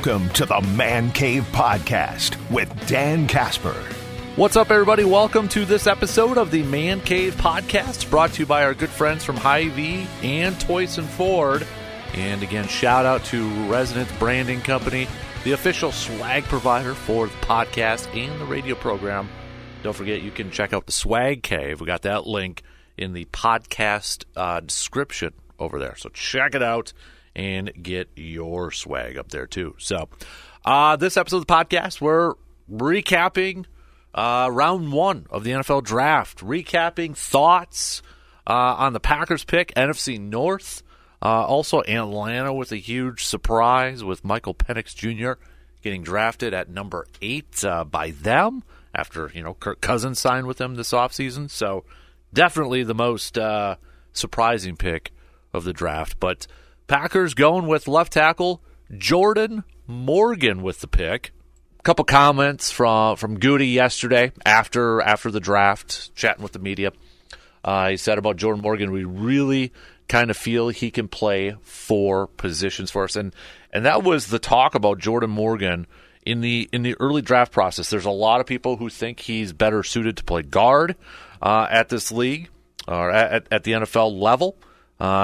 Welcome to the Man Cave Podcast with Dan Casper. What's up, everybody? Welcome to this episode of the Man Cave Podcast, brought to you by our good friends from Hy-Vee and Toyson Ford. And again, shout out to Resonance Branding Company, the official swag provider for the podcast and the radio program. Don't forget, you can check out the Swag Cave. We got that link in the podcast description over there. So check it out and get your swag up there too. So this episode of the podcast, we're recapping round one of the NFL draft, recapping thoughts on the Packers pick, NFC North. Also Atlanta with a huge surprise with Michael Penix Jr. getting drafted at number 8 by them after, Kirk Cousins signed with them this offseason. So definitely the most surprising pick of the draft. But Packers going with left tackle Jordan Morgan with the pick. A couple comments from Goody yesterday after the draft, chatting with the media. He said about Jordan Morgan, we really kind of feel he can play 4 positions for us. And that was the talk about Jordan Morgan in the early draft process. There's a lot of people who think he's better suited to play guard at this league or at the NFL level.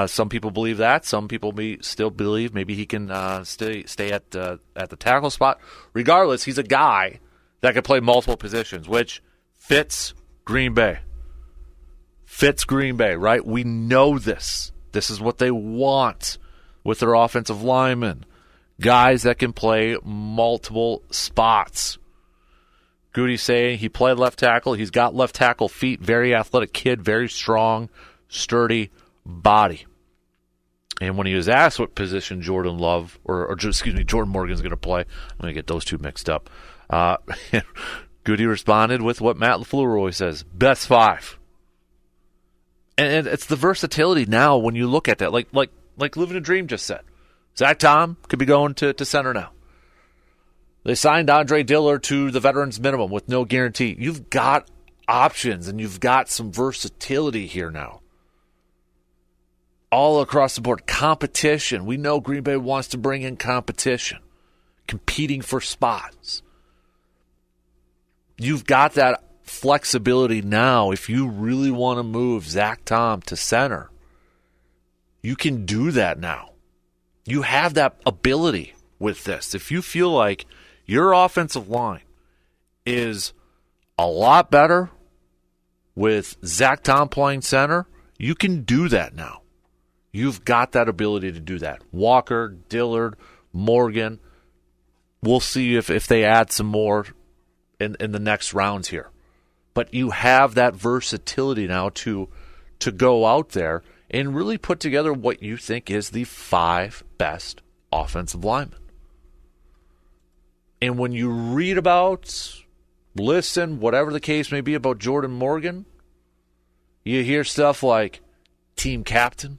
Some people believe that. Some people may still believe maybe he can stay at the tackle spot. Regardless, he's a guy that can play multiple positions, which fits Green Bay. Fits Green Bay, right? We know this. This is what they want with their offensive linemen. Guys that can play multiple spots. Goody's saying he played left tackle. He's got left tackle feet. Very athletic kid. Very strong, sturdy body. And when he was asked what position Jordan Morgan's going to play, I'm going to get those two mixed up. Goody responded with what Matt LaFleur always says: best 5. And it's the versatility now when you look at that, like Living a Dream just said. Zach Tom could be going to center now. They signed Andre Dillard to the veterans minimum with no guarantee. You've got options and you've got some versatility here now. All across the board, competition. We know Green Bay wants to bring in competition, competing for spots. You've got that flexibility now. If you really want to move Zach Tom to center, you can do that now. You have that ability with this. If you feel like your offensive line is a lot better with Zach Tom playing center, you can do that now. You've got that ability to do that. Walker, Dillard, Morgan. We'll see if they add some more in the next rounds here. But you have that versatility now to go out there and really put together what you think is the 5 best offensive linemen. And when you read about, listen, whatever the case may be about Jordan Morgan, you hear stuff like team captain,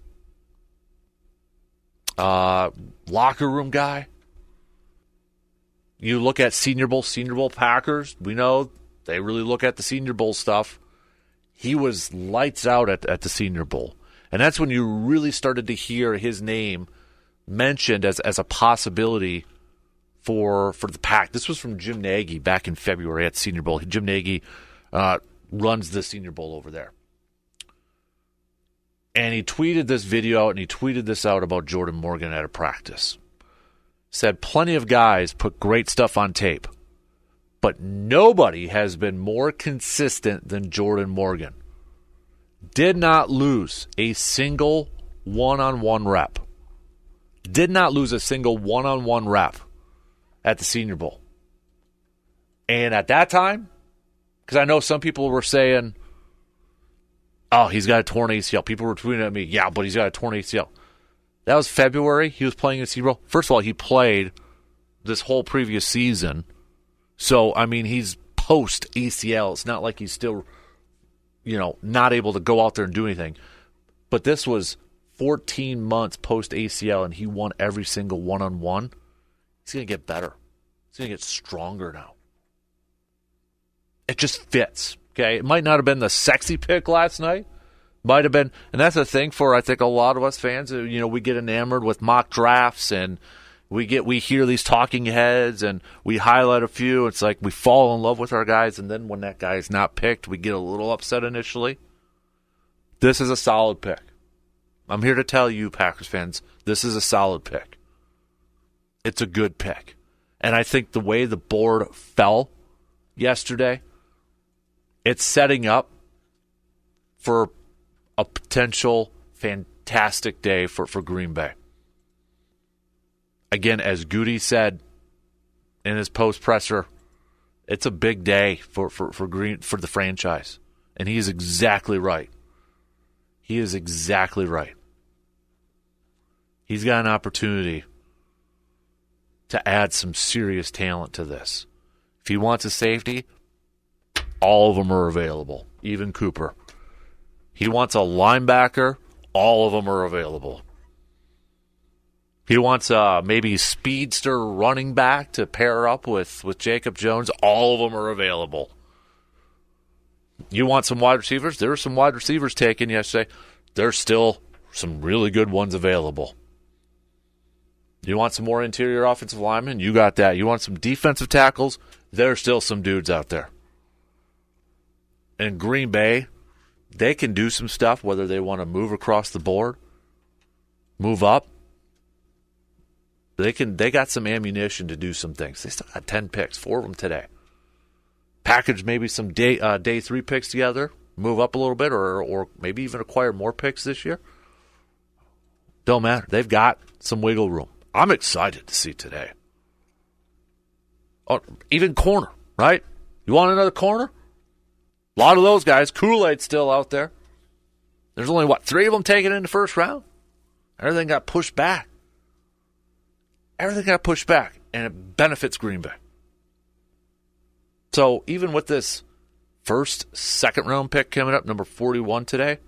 locker room guy. You look at Senior Bowl Packers. We know they really look at the Senior Bowl stuff. He was lights out at the Senior Bowl. And that's when you really started to hear his name mentioned as a possibility for the Pack. This was from Jim Nagy back in February at Senior Bowl. Jim Nagy runs the Senior Bowl over there. And he tweeted this video out and he tweeted this out about Jordan Morgan at a practice. Said plenty of guys put great stuff on tape, but nobody has been more consistent than Jordan Morgan. Did not lose a single one-on-one rep. Did not lose a single one-on-one rep at the Senior Bowl. And at that time, because I know some people were saying, oh, he's got a torn ACL. People were tweeting at me, yeah, but he's got a torn ACL. That was February. He was playing in Senior Bowl. First of all, he played this whole previous season. So, I mean, he's post-ACL. It's not like he's still, not able to go out there and do anything. But this was 14 months post-ACL, and he won every single one-on-one. He's going to get better. He's going to get stronger now. It just fits, okay? It might not have been the sexy pick last night. Might have been, and that's the thing for, I think, a lot of us fans. We get enamored with mock drafts and we hear these talking heads and we highlight a few. It's like we fall in love with our guys, and then when that guy is not picked, we get a little upset initially. This is a solid pick. I'm here to tell you, Packers fans, this is a solid pick. It's a good pick. And I think the way the board fell yesterday, it's setting up for a potential fantastic day for Green Bay. Again, as Goody said in his post-presser, it's a big day for the franchise. And he is exactly right. He is exactly right. He's got an opportunity to add some serious talent to this. If he wants a safety, all of them are available, even Cooper. He wants a linebacker, all of them are available. He wants a maybe speedster running back to pair up with Jacob Jones, all of them are available. You want some wide receivers? There were some wide receivers taken yesterday. There's still some really good ones available. You want some more interior offensive linemen? You got that. You want some defensive tackles? There's still some dudes out there. And Green Bay, they can do some stuff, whether they want to move across the board, move up. They got some ammunition to do some things. They still got 10 picks, 4 of them today. Package maybe some day 3 picks together, move up a little bit, or maybe even acquire more picks this year. Don't matter. They've got some wiggle room. I'm excited to see today. Oh, even corner, right? You want another corner? A lot of those guys. Kool-Aid's still out there. There's only, 3 of them taken in the first round? Everything got pushed back. Everything got pushed back, and it benefits Green Bay. So even with this second round pick coming up, number 41 today,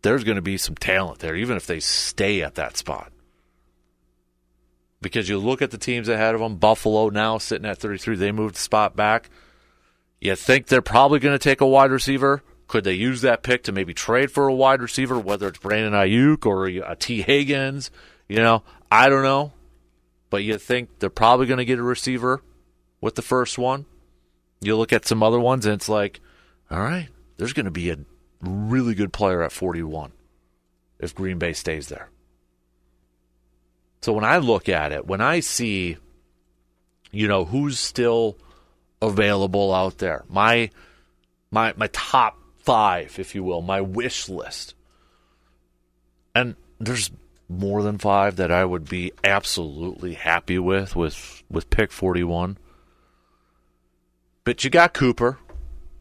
there's going to be some talent there, even if they stay at that spot. Because you look at the teams ahead of them, Buffalo now sitting at 33, they moved the spot back. You think they're probably going to take a wide receiver. Could they use that pick to maybe trade for a wide receiver, whether it's Brandon Ayuk or a T. Higgins? I don't know. But you think they're probably going to get a receiver with the first one. You look at some other ones, and it's like, all right, there's going to be a really good player at 41 if Green Bay stays there. So when I look at it, when I see, who's still available out there, my top 5, if you will, my wish list, and there's more than 5 that I would be absolutely happy with pick 41. But you got Cooper,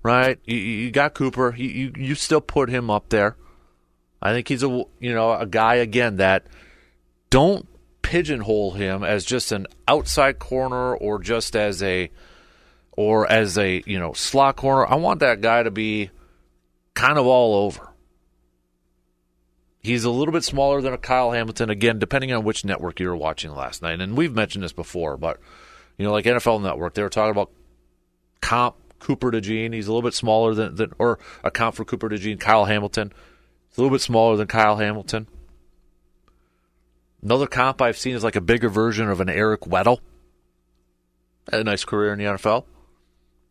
right? You got Cooper. You still put him up there. I think he's a guy again that don't pigeonhole him as just an outside corner or just as a slot corner. I want that guy to be kind of all over. He's a little bit smaller than a Kyle Hamilton, again, depending on which network you were watching last night. And we've mentioned this before, but like NFL Network, they were talking about comp Cooper DeJean. He's a little bit smaller than or a comp for Cooper DeJean, Kyle Hamilton. He's a little bit smaller than Kyle Hamilton. Another comp I've seen is like a bigger version of an Eric Weddle. Had a nice career in the NFL.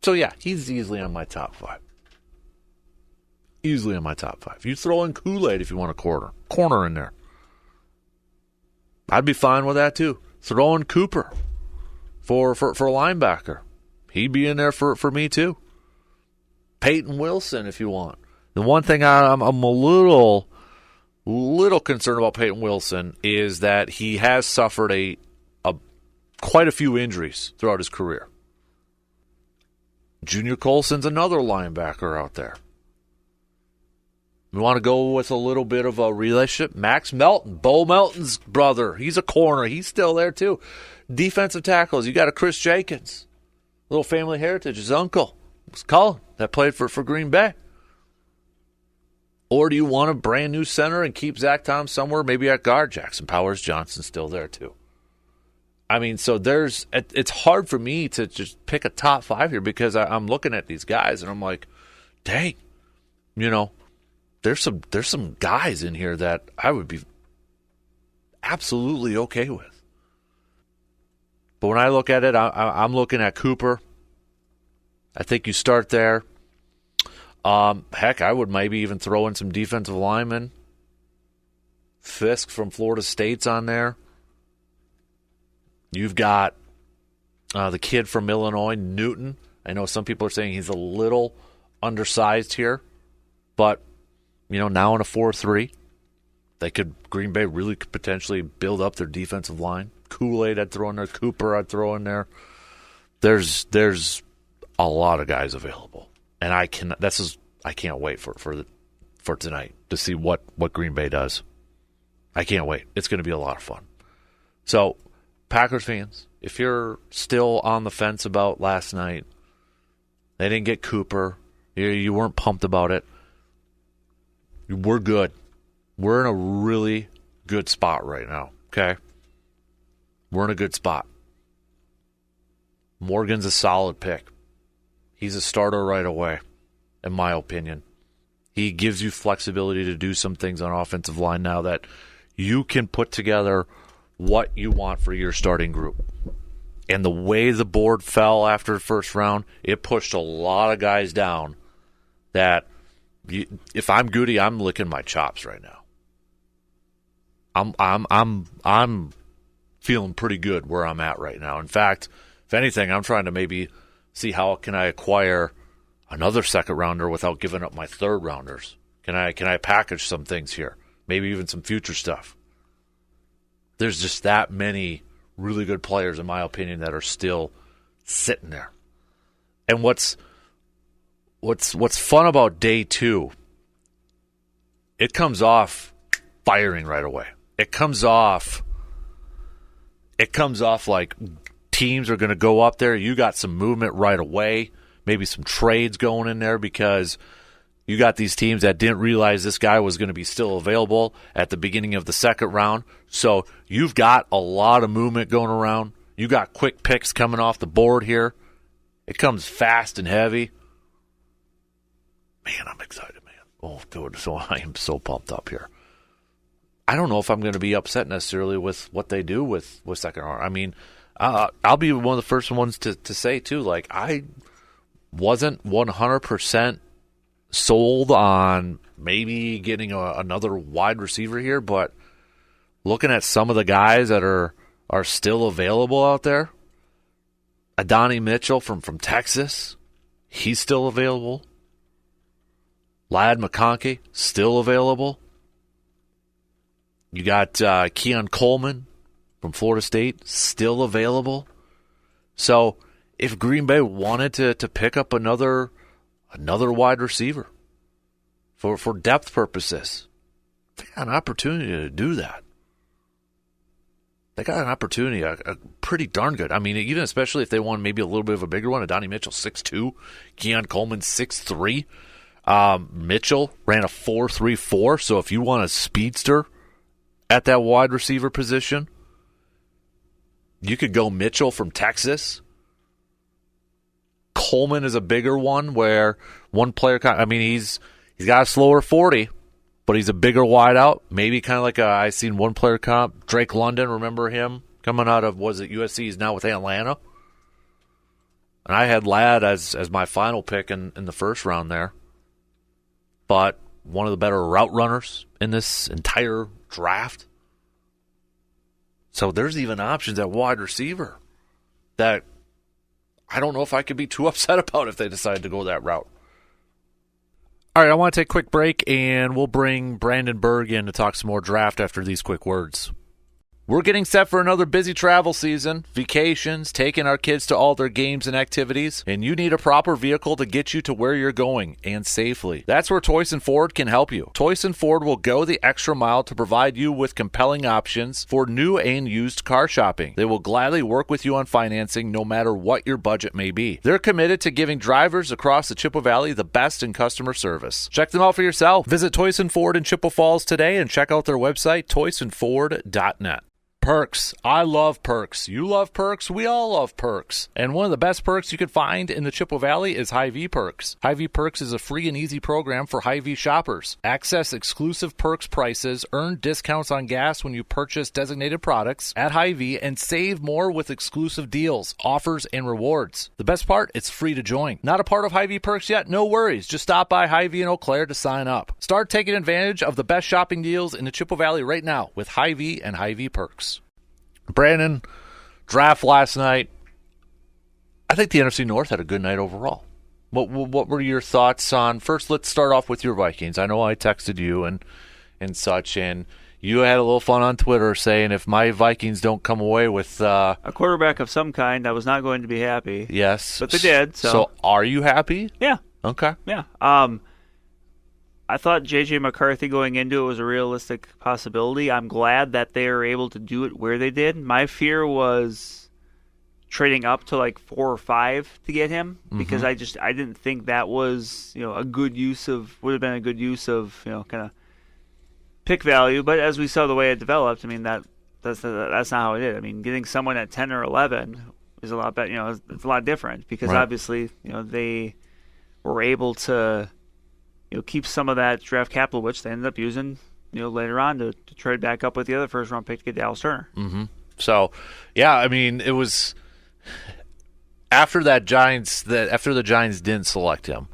So, yeah, he's easily on my top 5. Easily on my top 5. You throw in Kool-Aid if you want a corner in there. I'd be fine with that, too. Throw in Cooper for a linebacker. He'd be in there for me, too. Peyton Wilson, if you want. The one thing I'm a little concerned about Peyton Wilson is that he has suffered quite a few injuries throughout his career. Junior Colson's another linebacker out there. We want to go with a little bit of a relationship. Max Melton, Bo Melton's brother. He's a corner. He's still there, too. Defensive tackles. You got a Chris Jenkins. Little family heritage. His uncle was Cullen that played for Green Bay. Or do you want a brand new center and keep Zach Tom somewhere, maybe at guard? Jackson Powers Johnson's still there, too. I mean, so it's hard for me to just pick a top 5 here because I'm looking at these guys and I'm like, dang, there's some guys in here that I would be absolutely okay with. But when I look at it, I'm looking at Cooper. I think you start there. Heck, I would maybe even throw in some defensive linemen. Fisk from Florida State's on there. You've got the kid from Illinois, Newton. I know some people are saying he's a little undersized here, but now in a 4-3, Green Bay really could potentially build up their defensive line. Kool-Aid I'd throw in there. Cooper I'd throw in there. There's a lot of guys available, and I can't wait for tonight to see what Green Bay does. I can't wait. It's going to be a lot of fun. So, Packers fans, if you're still on the fence about last night, they didn't get Cooper, you weren't pumped about it, we're good. We're in a really good spot right now, okay? We're in a good spot. Morgan's a solid pick. He's a starter right away, in my opinion. He gives you flexibility to do some things on offensive line now that you can put together what you want for your starting group. And the way the board fell after the first round, it pushed a lot of guys down that if I'm Goody, I'm licking my chops right now. I'm feeling pretty good where I'm at right now. In fact, if anything, I'm trying to maybe see how can I acquire another second rounder without giving up my third rounders. Can I package some things here? Maybe even some future stuff. There's just that many really good players, in my opinion, that are still sitting there. And what's fun about day 2, it comes off firing right away. It comes off like teams are going to go up there. You got some movement right away, maybe some trades going in there because you got these teams that didn't realize this guy was going to be still available at the beginning of the second round. So you've got a lot of movement going around. You got quick picks coming off the board here. It comes fast and heavy. Man, I'm excited, man. Oh, dude, so I am so pumped up here. I don't know if I'm going to be upset necessarily with what they do with second round. I mean, I'll be one of the first ones to say, too, like, I wasn't 100% sold on maybe getting another wide receiver here, but looking at some of the guys that are still available out there, Adonai Mitchell from Texas, he's still available. Ladd McConkey, still available. You got Keon Coleman from Florida State, still available. So if Green Bay wanted to pick up another wide receiver for depth purposes, they got an opportunity to do that. They got an opportunity, a pretty darn good. I mean, even especially if they want maybe a little bit of a bigger one. Adonai Mitchell, 6'2". Keon Coleman, 6'3". Mitchell ran a 4.34, so if you want a speedster at that wide receiver position, you could go Mitchell from Texas. Coleman is a bigger one where one player, he's got a slower 40, but he's a bigger wideout. Maybe kind of like I seen one player comp, Drake London, remember him? Coming out of, was it USC? He's now with Atlanta. And I had Ladd as my final pick in the first round there. But one of the better route runners in this entire draft. So there's even options at wide receiver that I don't know if I could be too upset about if they decide to go that route. All right, I want to take a quick break, and we'll bring Brandon Berg in to talk some more draft after these quick words. We're getting set for another busy travel season, vacations, taking our kids to all their games and activities, and you need a proper vehicle to get you to where you're going and safely. That's where Toys & Ford can help you. Toys & Ford will go the extra mile to provide you with compelling options for new and used car shopping. They will gladly work with you on financing no matter what your budget may be. They're committed to giving drivers across the Chippewa Valley the best in customer service. Check them out for yourself. Visit Toys & Ford in Chippewa Falls today and check out their website, toysandford.net. Perks. I love Perks. You love Perks. We all love Perks. And one of the best perks you can find in the Chippewa Valley is Hy-Vee Perks. Hy-Vee Perks is a free and easy program for Hy-Vee shoppers. Access exclusive Perks prices, earn discounts on gas when you purchase designated products at Hy-Vee, and save more with exclusive deals, offers, and rewards. The best part, it's free to join. Not a part of Hy-Vee Perks yet? No worries. Just stop by Hy-Vee in Eau Claire to sign up. Start taking advantage of the best shopping deals in the Chippewa Valley right now with Hy-Vee and Hy-Vee Perks. Brandon, draft last night. I think the NFC North had a good night overall. What were your thoughts on? First, let's start off with your Vikings. I know I texted you and such, and you had a little fun on Twitter saying if my Vikings don't come away with a quarterback of some kind, I was not going to be happy. Yes, but they did. So are you happy? Yeah. Okay. Yeah. I thought J.J. McCarthy going into it was a realistic possibility. I'm glad that they were able to do it where they did. My fear was trading up to like 4 or 5 to get him, because I didn't think that was would have been a good use of kind of pick value. But as we saw the way it developed, I mean that's not how it did. I mean, getting someone at 10 or 11 is a lot better. It's a lot different because obviously they were able to keep some of that draft capital, which they ended up using, later on to trade back up with the other first-round pick to get Dallas Turner. Mm-hmm. So, yeah, I mean, it was after the Giants didn't select him.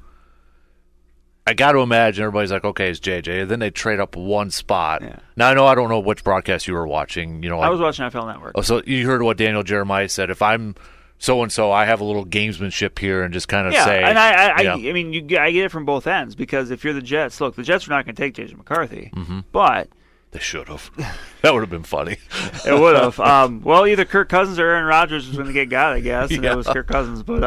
I got to imagine everybody's like, okay, it's JJ. And then they trade up one spot. Yeah. Now, I don't know which broadcast you were watching. I was watching NFL Network. Oh, so you heard what Daniel Jeremiah said. If I'm so-and-so, I have a little gamesmanship here and just kind of say... and I mean, I get it from both ends, because if you're the Jets, look, the Jets are not going to take J.J. McCarthy, but... They should have. That would have been funny. It would have. Well, either Kirk Cousins or Aaron Rodgers was going to get got, I guess, and it was Kirk Cousins. But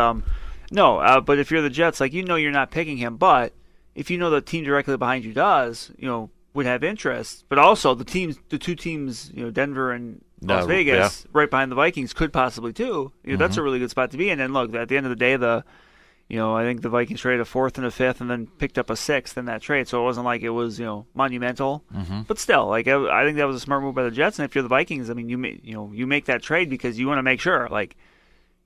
but if you're the Jets, you're not picking him, but if the team directly behind you does, would have interest, but also the two teams, Denver and Las Vegas, right behind the Vikings, could possibly too. That's a really good spot to be in. And look, at the end of the day, I think the Vikings traded a 4th and a 5th, and then picked up a 6th in that trade. So it wasn't like it was monumental, but still, I think that was a smart move by the Jets. And if you're the Vikings, I mean, you make that trade because you want to make sure,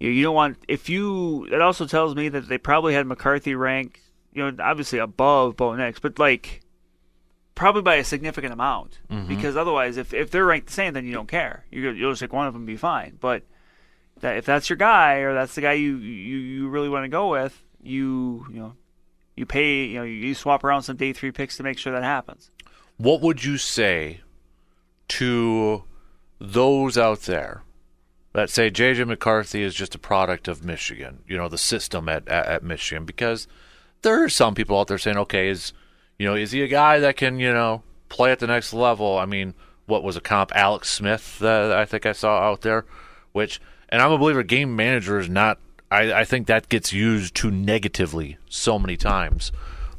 you don't want That also tells me that they probably had McCarthy ranked, obviously above Bo Nix, but probably by a significant amount, because otherwise, if they're ranked the same, then you don't care. You'll just take one of them and be fine. But if that's your guy, or that's the guy you really want to go with, you pay, you swap around some day 3 picks to make sure that happens. What would you say to those out there that say J.J. McCarthy is just a product of Michigan, the system at Michigan? Because there are some people out there saying, okay, is he a guy that can, play at the next level? I mean, what was a comp? Alex Smith that I think I saw out there, and I'm a believer game manager is not, I think that gets used too negatively so many times.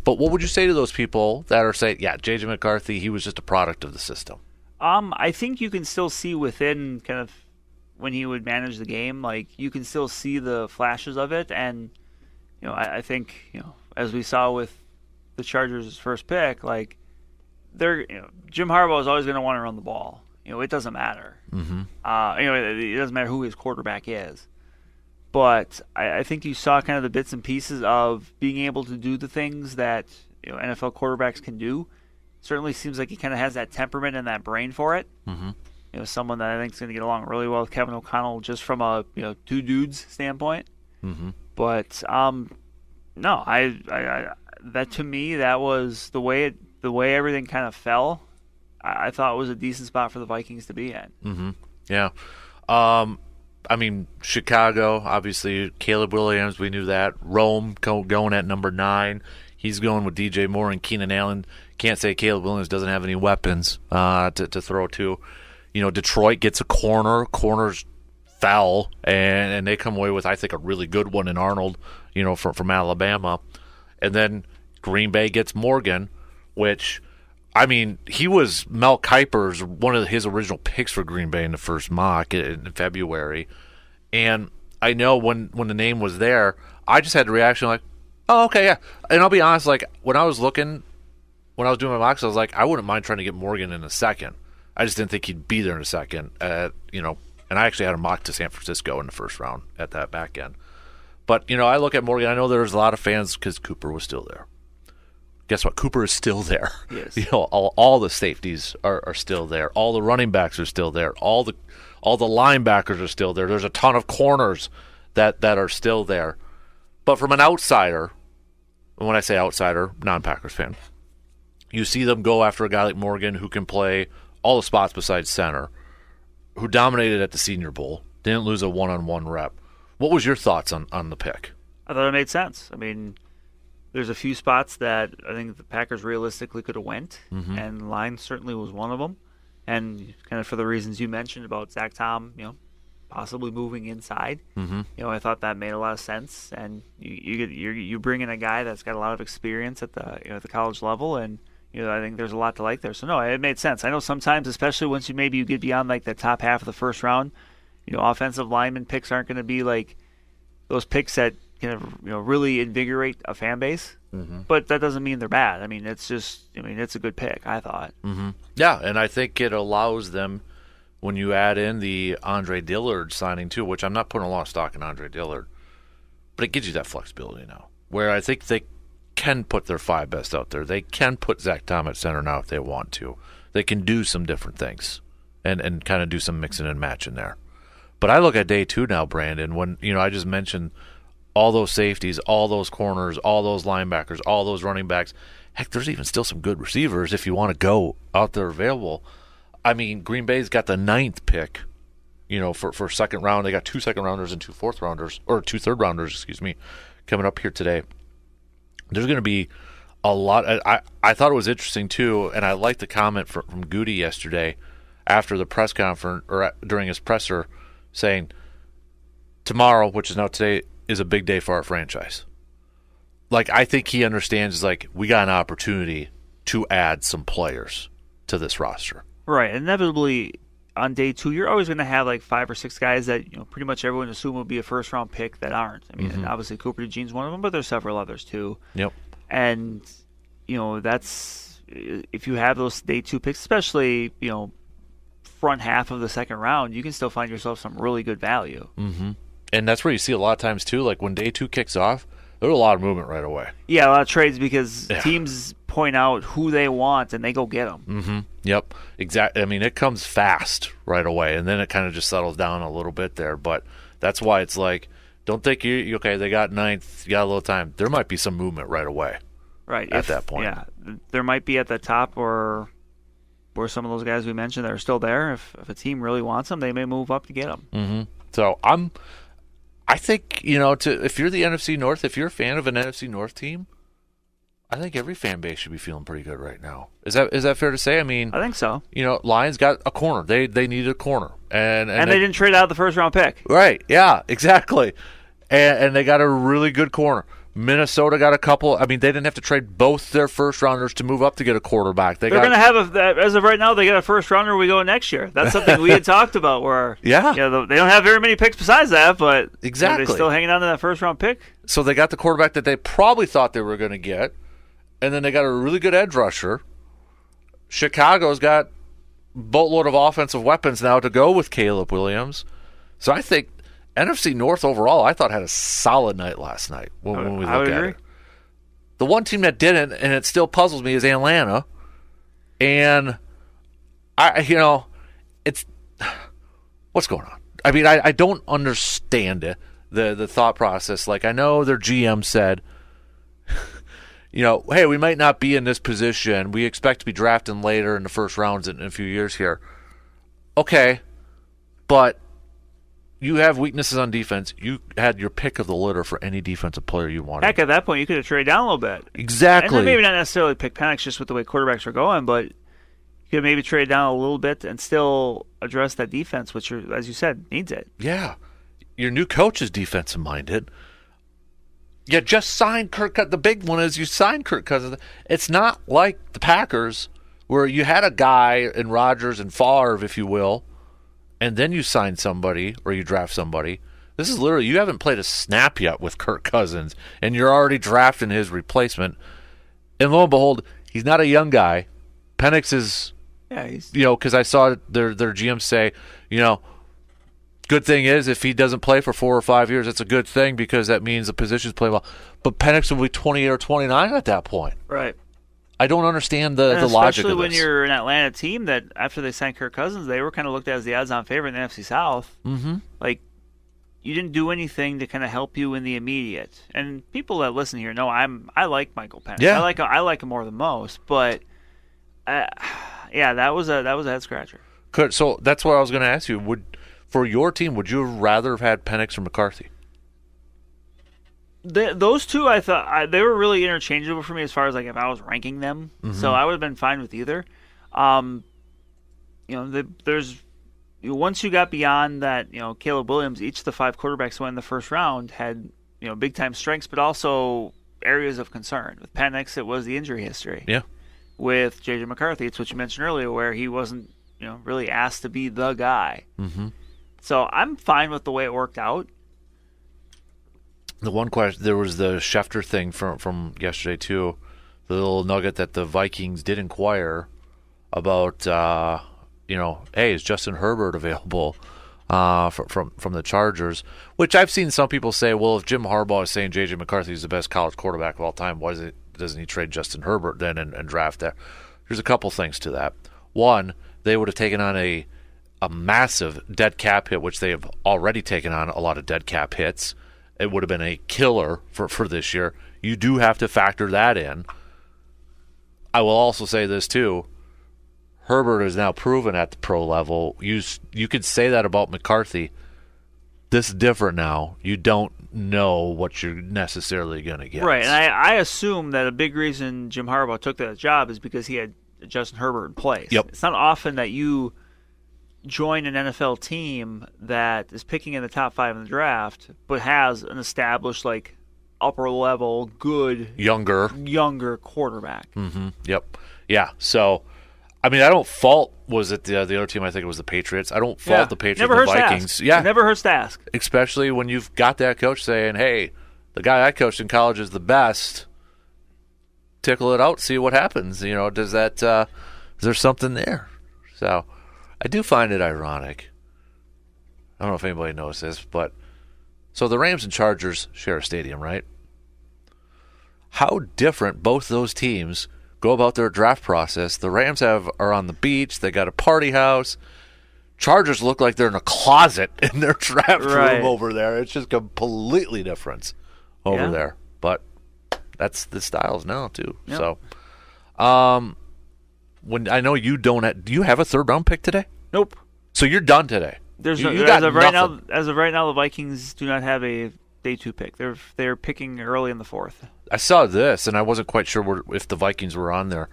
But what would you say to those people that are saying, yeah, J.J. McCarthy, he was just a product of the system? I think you can still see within kind of when he would manage the game, you can still see the flashes of it. And, I think, as we saw with the Chargers' first pick, Jim Harbaugh is always going to want to run the ball. It doesn't matter. It doesn't matter who his quarterback is. But I think you saw kind of the bits and pieces of being able to do the things that NFL quarterbacks can do. Certainly seems like he kind of has that temperament and that brain for it. Someone that I think is going to get along really well with Kevin O'Connell, just from a two dudes standpoint. But no, I that to me, that was the way everything kind of fell. I thought it was a decent spot for the Vikings to be in. Yeah. I mean, Chicago, obviously, Caleb Williams, we knew that. Rome going at number 9. He's going with DJ Moore and Keenan Allen. Can't say Caleb Williams doesn't have any weapons to throw to. Detroit gets a corner. Corners fell, and they come away with, I think, a really good one in Arnold, from Alabama. And then Green Bay gets Morgan, which, I mean, he was Mel Kiper's, one of his original picks for Green Bay in the first mock in February. And I know when the name was there, I just had the reaction like, oh, okay, yeah. And I'll be honest, when I was doing my mocks, I was like, I wouldn't mind trying to get Morgan in a second. I just didn't think he'd be there in a second. And I actually had him mocked to San Francisco in the first round at that back end. But, I look at Morgan. I know there was a lot of fans because Cooper was still there. Guess what? Cooper is still there. Yes. All the safeties are still there. All the running backs are still there. All the linebackers are still there. There's a ton of corners that are still there. But from an outsider, and when I say outsider, non-Packers fan, you see them go after a guy like Morgan who can play all the spots besides center, who dominated at the Senior Bowl, didn't lose a one-on-one rep. What was your thoughts on the pick? I thought it made sense. I mean, there's a few spots that I think the Packers realistically could have went, and line certainly was one of them. And kind of for the reasons you mentioned about Zach Tom, possibly moving inside. I thought that made a lot of sense. And you bring in a guy that's got a lot of experience at the college level, and I think there's a lot to like there. So no, it made sense. I know sometimes, especially once you get beyond like the top half of the first round, offensive lineman picks aren't going to be like those picks that kind of really invigorate a fan base. But that doesn't mean they're bad. I mean, it's a good pick, I thought. Yeah, and I think it allows them, when you add in the Andre Dillard signing too, which I'm not putting a lot of stock in Andre Dillard, but it gives you that flexibility now, where I think they can put their 5 best out there. They can put Zach Tom at center now if they want to. They can do some different things and kind of do some mixing and matching there. But I look at day 2 now, Brandon, when I just mentioned all those safeties, all those corners, all those linebackers, all those running backs. Heck, there's even still some good receivers if you want to go out there available. I mean, Green Bay's got the 9th pick, for second round. They got 2 second-rounders and 2 fourth-rounders, or 2 third-rounders, coming up here today. There's going to be a lot. I thought it was interesting, too, and I liked the comment from Goody yesterday after the press conference, or during his presser, saying, tomorrow, which is now today, is a big day for our franchise. Like, I think he understands, we got an opportunity to add some players to this roster. Right. Inevitably, on day 2, you're always going to have 5 or 6 guys that pretty much everyone assume will be a first-round pick that aren't. I mean, and obviously Cooper DeJean's one of them, but there's several others too. Yep. And that's if you have those day 2 picks, especially front half of the second round, you can still find yourself some really good value. And that's where you see a lot of times too. Like when day 2 kicks off, there's a lot of movement right away. Yeah, a lot of trades because teams point out who they want and they go get them. Yep, exactly. I mean, it comes fast right away, and then it kind of just settles down a little bit there. But that's why it's don't think you okay. They got 9th, you got a little time. There might be some movement right away. Right at that point. Yeah, there might be at the top or some of those guys we mentioned that are still there. If a team really wants them, they may move up to get them. So I think, if you're the NFC North, if you're a fan of an NFC North team, I think every fan base should be feeling pretty good right now. Is that fair to say? I mean, I think so. Lions got a corner. They needed a corner, and they didn't trade out the first round pick. Right? Yeah, exactly. And they got a really good corner. Minnesota got a couple. I mean, they didn't have to trade both their first rounders to move up to get a quarterback. They're going to have as of right now, they get a first rounder. We go next year. That's something we had talked about. Where they don't have very many picks besides that, but exactly they're still hanging on to that first round pick. So they got the quarterback that they probably thought they were going to get, and then they got a really good edge rusher. Chicago's got a boatload of offensive weapons now to go with Caleb Williams. So I think NFC North overall, I thought had a solid night last night when we look at it. The one team that didn't, and it still puzzles me, is Atlanta. And it's what's going on? I mean, I don't understand it, the thought process. I know their GM said, hey, we might not be in this position. We expect to be drafting later in the first rounds in a few years here. Okay, but you have weaknesses on defense. You had your pick of the litter for any defensive player you wanted. Heck, at that point, you could have traded down a little bit. Exactly. And then maybe not necessarily pick Penix just with the way quarterbacks are going, but you could maybe trade down a little bit and still address that defense, which, as you said, needs it. Yeah. Your new coach is defensive-minded. You just signed Kirk Cousins. The big one is you signed Kirk Cousins. It's not like the Packers where you had a guy in Rodgers and Favre, if you will, and then you sign somebody or you draft somebody. This is literally, you haven't played a snap yet with Kirk Cousins, and you're already drafting his replacement. And lo and behold, he's not a young guy. Penix is Yeah, he's... Because I saw their GM say, good thing is if he doesn't play for 4 or 5 years, it's a good thing because that means the position's playing well. But Penix will be 28 or 29 at that point. Right. I don't understand the logic of this. Especially when you're an Atlanta team that after they signed Kirk Cousins, they were kind of looked at as the odds-on favorite in the NFC South. Mm-hmm. Like, you didn't do anything to kind of help you in the immediate. And people that listen here know I like Michael Penix. Yeah. I like him more than most. But that was a head scratcher. So that's what I was going to ask you. For your team, would you rather have had Penix or McCarthy? Those two, I thought they were really interchangeable for me as far as like if I was ranking them. Mm-hmm. So I would have been fine with either. There's once you got beyond that, Caleb Williams, each of the 5 quarterbacks who went in the first round had big time strengths, but also areas of concern. With Penix, it was the injury history. Yeah. With J.J. McCarthy, it's what you mentioned earlier, where he wasn't really asked to be the guy. Mm-hmm. So I'm fine with the way it worked out. The one question, there was the Schefter thing from yesterday too, the little nugget that the Vikings did inquire about. Hey, is Justin Herbert available from the Chargers? Which I've seen some people say, well, if Jim Harbaugh is saying J.J. McCarthy is the best college quarterback of all time, why doesn't he trade Justin Herbert then and draft that? There's a couple things to that. One, they would have taken on a massive dead cap hit, which they have already taken on a lot of dead cap hits. It would have been a killer for this year. You do have to factor that in. I will also say this too. Herbert is now proven at the pro level. You could say that about McCarthy. This is different now. You don't know what you're necessarily going to get. Right, and I assume that a big reason Jim Harbaugh took that job is because he had Justin Herbert in place. Yep. It's not often that you join an NFL team that is picking in the top 5 in the draft, but has an established, like, upper-level, good, younger quarterback. Mm-hmm. Yep. Yeah, so, I mean, I don't fault, was it the other team? I think it was the Patriots. I don't fault the Patriots Never the hurts Vikings. To ask. Yeah. It never hurts to ask. Especially when you've got that coach saying, hey, the guy I coached in college is the best. Tickle it out, see what happens. Does that, is there something there? So, I do find it ironic. I don't know if anybody knows this, but so the Rams and Chargers share a stadium, right? How different both those teams go about their draft process. The Rams are on the beach. They got a party house. Chargers look like they're in a closet in their draft room over there. It's just completely different over there. But that's the styles now too. Yep. So, when I know you don't, do you have a 3rd round pick today? Nope. So you're done today. As of right now, the Vikings do not have a day 2 pick. They're picking early in the 4th. I saw this, and I wasn't quite sure if the Vikings were on there.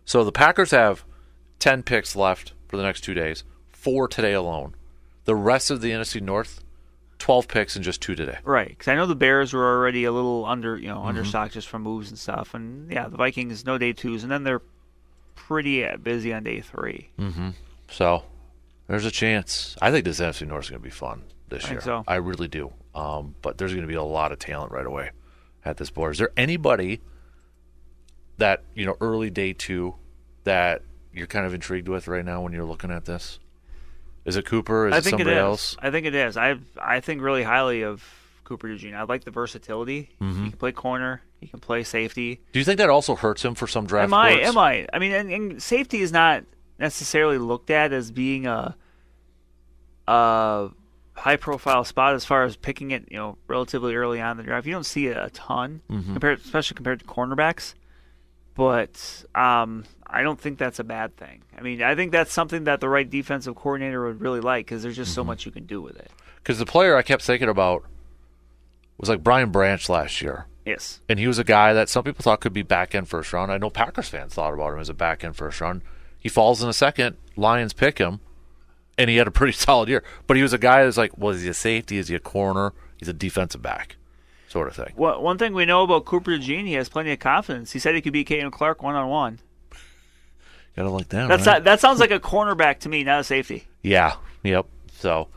So the Packers have 10 picks left for the next 2 days, 4 today alone. The rest of the NFC North, 12 picks and just 2 today. Right, because I know the Bears were already a little understocked just from moves and stuff, and the Vikings no day 2s, and then they're pretty busy on day 3. Mm-hmm. So there's a chance. I think this NFC North is going to be fun this year. So. I really do. But there's going to be a lot of talent right away at this board. Is there anybody that, early day 2 that you're kind of intrigued with right now when you're looking at this? Is it Cooper? Is it somebody else? I think it is. I think really highly of Cooper DeJean. I like the versatility. Mm-hmm. He can play corner. He can play safety. Do you think that also hurts him for some draft boards? It might. I mean, and safety is not necessarily looked at as being a high-profile spot as far as picking it, relatively early on in the draft. You don't see it a ton, especially compared to cornerbacks. But I don't think that's a bad thing. I mean, I think that's something that the right defensive coordinator would really like because there's just so much you can do with it. Because the player I kept thinking about was like Brian Branch last year. Yes. And he was a guy that some people thought could be back-end first round. I know Packers fans thought about him as a back-end first round. He falls in a second. Lions pick him. And he had a pretty solid year. But he was a guy that's like, well, is he a safety? Is he a corner? He's a defensive back sort of thing. Well, one thing we know about Cooper DeJean, he has plenty of confidence. He said he could beat Caden Clark one-on-one. Gotta like that, right? That sounds like a cornerback to me, not a safety. Yeah. Yep. So,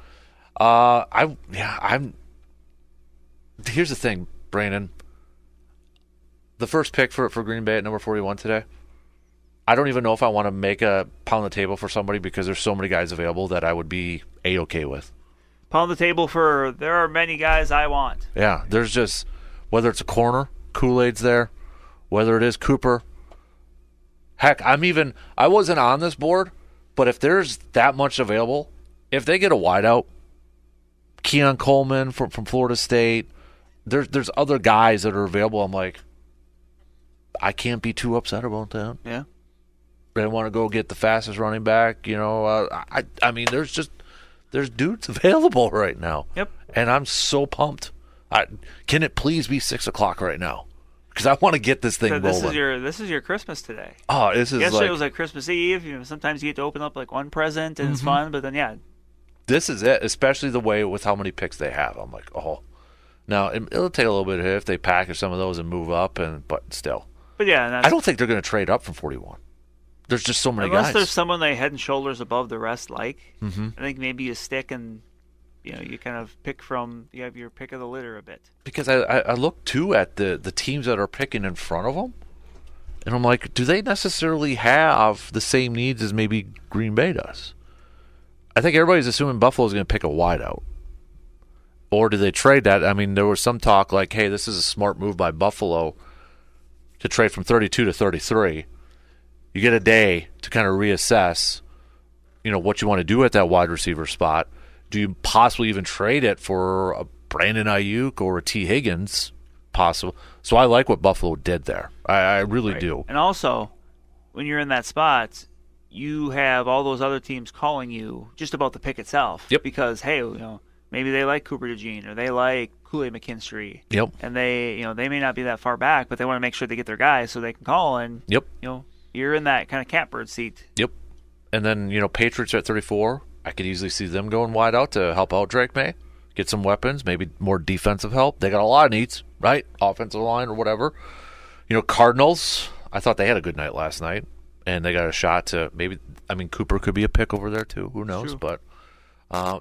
I'm. Here's the thing, Brandon. The first pick for Green Bay at number 41 today, I don't even know if I want to make a pound the table for somebody because there's so many guys available that I would be A-okay with. Pound the table for there are many guys I want. Yeah, there's just, whether it's a corner, Kool-Aid's there, whether it is Cooper. Heck, I wasn't on this board, but if there's that much available, if they get a wideout, Keon Coleman from Florida State, there's other guys that are available. I'm like, I can't be too upset about that. Yeah. They want to go get the fastest running back. I mean, there's dudes available right now. Yep. And I'm so pumped. Can it please be 6:00 right now? Because I want to get this thing rolling. This is your Christmas today. Oh, this is yesterday like, was like Christmas Eve. Sometimes you get to open up like one present and it's fun, but then this is it. Especially the way with how many picks they have. I'm like, oh. Now it'll take a little bit of hit if they package some of those and move up, but still. But yeah, I don't think they're going to trade up from 41. There's just so many guys. Unless there's someone they head and shoulders above the rest, I think maybe you stick and you kind of pick from. You have your pick of the litter a bit. Because I look too at the teams that are picking in front of them, and I'm like, do they necessarily have the same needs as maybe Green Bay does? I think everybody's assuming Buffalo's going to pick a wideout. Or do they trade that? I mean, there was some talk like, hey, this is a smart move by Buffalo to trade from 32 to 33. You get a day to kind of reassess, what you want to do at that wide receiver spot. Do you possibly even trade it for a Brandon Ayuk or a T. Higgins? Possible. So I like what Buffalo did there. I really do. And also, when you're in that spot, you have all those other teams calling you just about the pick itself. Yep. Because, hey, maybe they like Cooper DeJean or they like Kool-Aid McKinstry. Yep. And they may not be that far back, but they want to make sure they get their guys so they can call. And yep. You're in that kind of catbird seat. Yep. And then Patriots are at 34. I could easily see them going wide out to help out Drake May, get some weapons, maybe more defensive help. They got a lot of needs, right? Offensive line or whatever. Cardinals. I thought they had a good night last night, and they got a shot to maybe. I mean, Cooper could be a pick over there too. Who knows? True. But.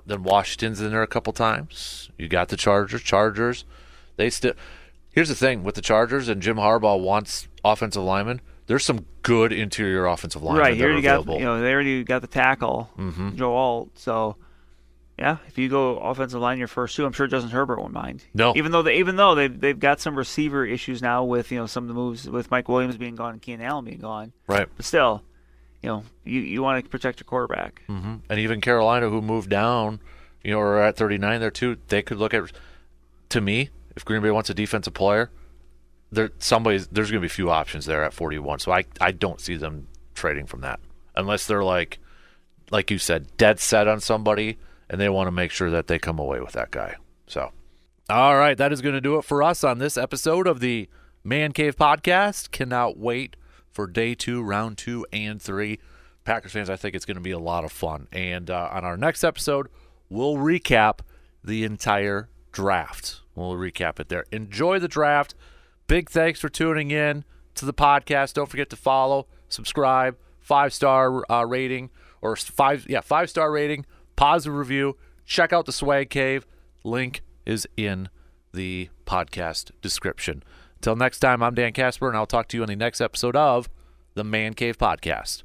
Then Washington's in there a couple times. You got the Chargers. They still. Here's the thing with the Chargers, and Jim Harbaugh wants offensive linemen. There's some good interior offensive linemen. Right here, you they already got the tackle, Joe Alt. So, yeah, if you go offensive line your first two, I'm sure Justin Herbert won't mind. No, even though they've got some receiver issues now with some of the moves with Mike Williams being gone and Keenan Allen being gone. Right, but still. You want to protect your quarterback. Mm-hmm. And even Carolina, who moved down, are at 39 there too. They could look at, to me, if Green Bay wants a defensive player, there's going to be a few options there at 41. So I don't see them trading from that unless they're like you said, dead set on somebody and they want to make sure that they come away with that guy. So, all right, that is going to do it for us on this episode of the Man Cave Podcast. Cannot wait for day 2, round 2, and 3. Packers fans, I think it's going to be a lot of fun. And on our next episode, we'll recap the entire draft. We'll recap it there. Enjoy the draft. Big thanks for tuning in to the podcast. Don't forget to follow, subscribe, 5-star rating, or 5-star rating, positive review. Check out the Swag Cave. Link is in the podcast description. Until next time, I'm Dan Casper, and I'll talk to you on the next episode of the Man Cave Podcast.